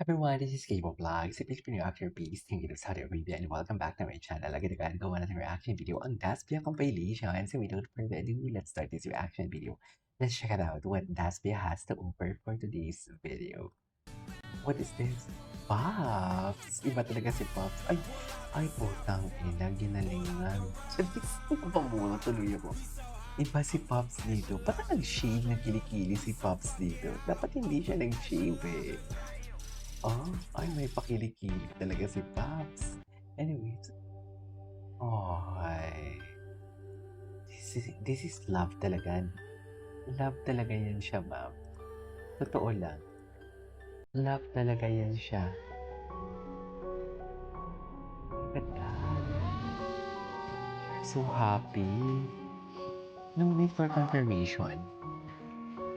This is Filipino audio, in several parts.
Everyone, this is Cable Vlogs. If it's been new after peace, thank you to Saudi Arabia and welcome back to my channel. Agad gawa natin reaction video ang Daspia compilation. So without further ado, let's start this reaction video. Let's check it out what Daspia has to offer for today's video. What is this? Pops! Iba talaga si Pops. Ay, putang ina, ginalingan. Pamuno tuloy ako. Iba si Pops dito. Parang nag-shave ng kilikili si Pops dito. Dapat hindi siya nag-shave eh. Oh, ay may pakilikili talaga si Pops. Anyways, ay. This is love talaga. Love talaga yan siya, ma'am. Totoo lang. Love talaga yan siya. Look at that. So happy. No need for confirmation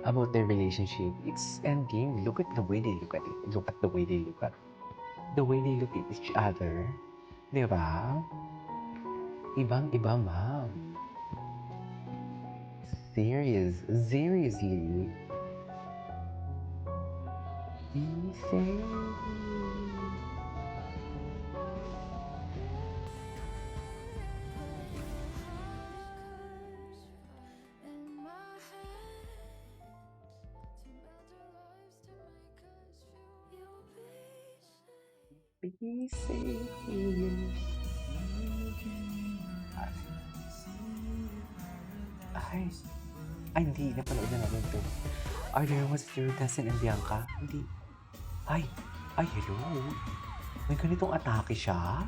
about their relationship. It's ending. Look at the way they look at it. Look at the way they look at the way they look at each other. Diba? Ibang-iba, ma'am. Seriously. Easy. Be safe. Ay, hindi. Napanood na natin ito. Are there was your cousin and Bianca? Hindi. Ay, hello. May ganitong atake siya?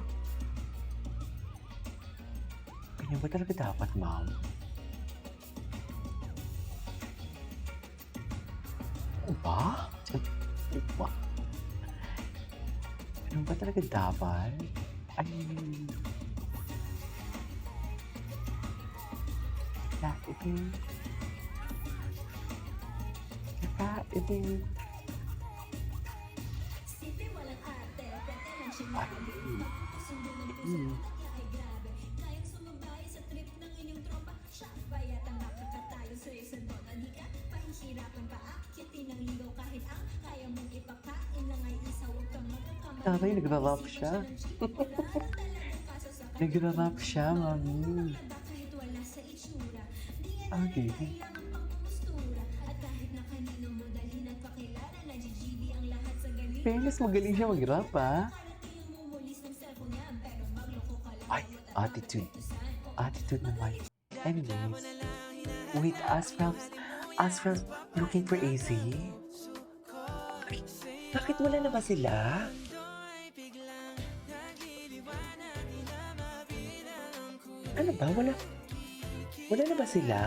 Ganyan ba talaga dapat, ma'am? Ba? Ba? Ganun ba talaga dapat? Ay, Kakaibig. Tatay, nagba-rap siya. Nagba-rap siya, mami. Okay. Fairness, magaling siya mag-rap, ha? Ay, attitude. Attitude naman. Anyways, wait, Asfram's looking for AC? Ay, bakit wala na ba sila? Ano ba? Wala na ba sila?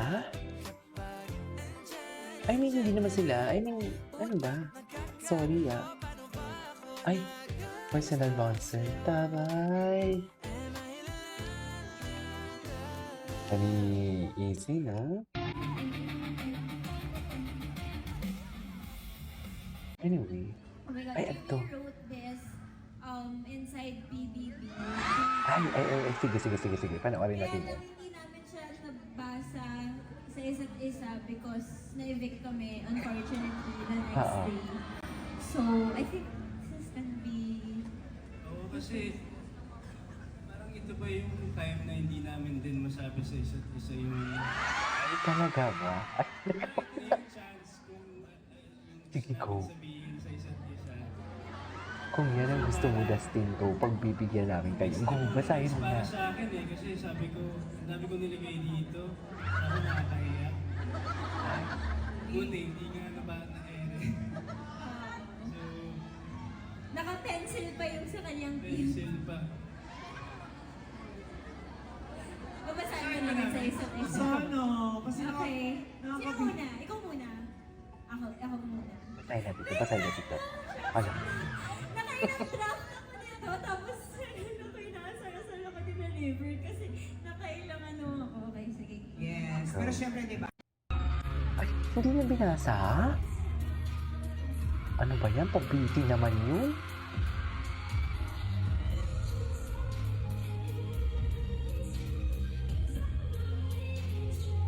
I mean, hindi naman sila. I mean, ano ba? Sorry, ah. Ay, personal bouncer. Taray! Kami easy, no? Anyway. Oh my God, ay, ano to? wrote this inside BBB. Sige. Panoorin natin Kaya yan. hindi namin siya nabasa sa isa't isa because na-evict kami, unfortunately, the next day. So, I think this is gonna be... Oo, kasi parang ito pa yung time na hindi namin din masabi sa isa't isa yung... Ay, talaga ba? Ay, yung chance kung sige, go. sabihin sa isa't isa. Kung yan ang gusto mo, Dustin, go. Pagbibigyan namin kayo. Go, basahin mo Para na. sa akin kasi sabi ko, ang dami ko nilagay dito, ako nakakahiya. Buti, hindi nga na ba na-ere. So, Naka-pencil pa yung sa kanyang team. pencil pa. Babasahin mo naman sa isa't isa. Sana, kasi Okay. Sino nakakabig. muna? Ikaw muna. Ako muna. Basahin natin ito. Ano? Nakailang draft ako nito, tapos inaasar-asar ako dineliver kasi nakailang ano ako. Okay, sige. Yes, pero syempre, di ba? Ay, hindi niya binasa? Ano ba yan? Pag-beauty naman yun?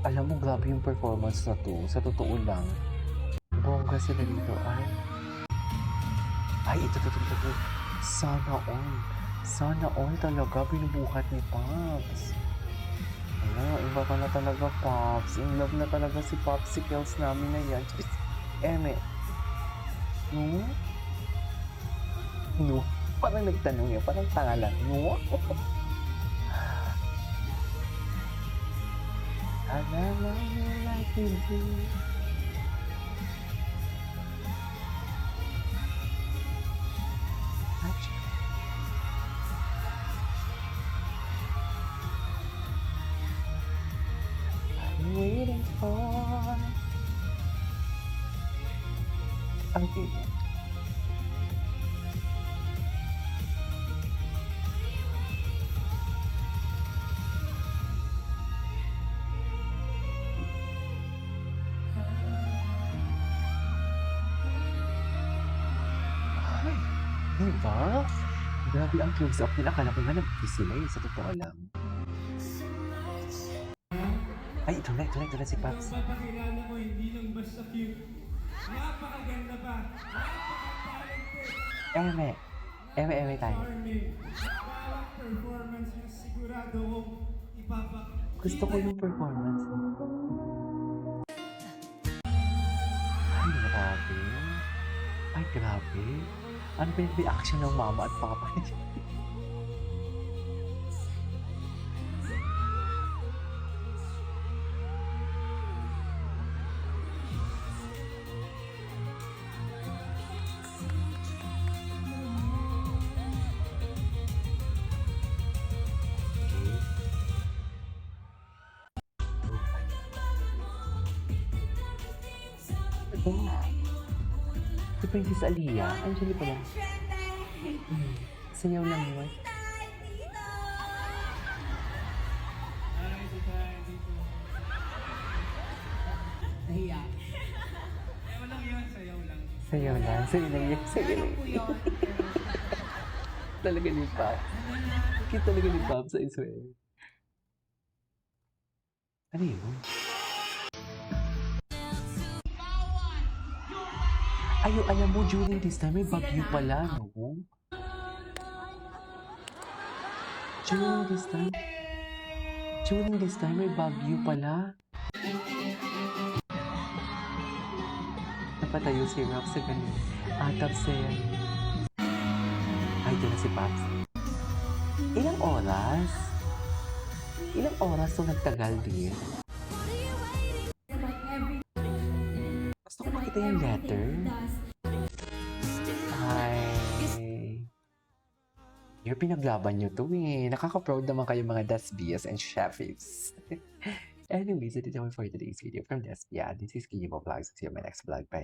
Alam mo, grabe yung performance na to. Sa totoo lang. Bongga sila dito. Ay. Ay, ito. Sana all. Sana all talaga binubuhat ni Pops. Ano, iba ka na talaga, Pops. In love na talaga si Popsicles namin na yan. Diyos, Eme. No? No? Parang nagtanong yun. Parang tanga lang. No? Alala mo like you do. I'm waiting for... Ang tingin. Ay, diba? Grabe ang close-up nila. Akala ko nga nag-kiss sila eh. Sa totoo lang. Ay, ito na si Pops. Ang papakilala ko hindi lang basta cute. Napakaganda pa. Napaka-talented. Eme tayo. Charming. Bawat performance niya sigurado kong Gusto ko yung performance. Ay, grabe. Ay, grabe. Ano ba yung reaction ng mama at papa niya? Ito. Si Princess Aliyah. Angeli pala. Sayaw lang yun. Ay, si Kaya dito. Nahiya. Sayaw lang yun, sayaw lang. Sayaw lang. Sayaw lang yun. Sayaw lang Po yun. yun. Talaga ni Pops. Cute talaga ni Pops, I swear. Ano yun? Ay, alam mo, during this time, may bagyo pala, no? During this time, may bagyo pala. Napatayo si Rox sa ganun. Atap siya. Ay, ito na si Pops. Ilang oras? Ilang oras to nagtagal din? About every Gusto ko makita yung letter. does. Ay. Yung pinaglaban nyo to eh. Nakaka-proud naman kayo mga Desbias and Chefs. Anyways, that is all for today's video from Despia. This is Kiyo Vlogs. See you in my next vlog. Bye.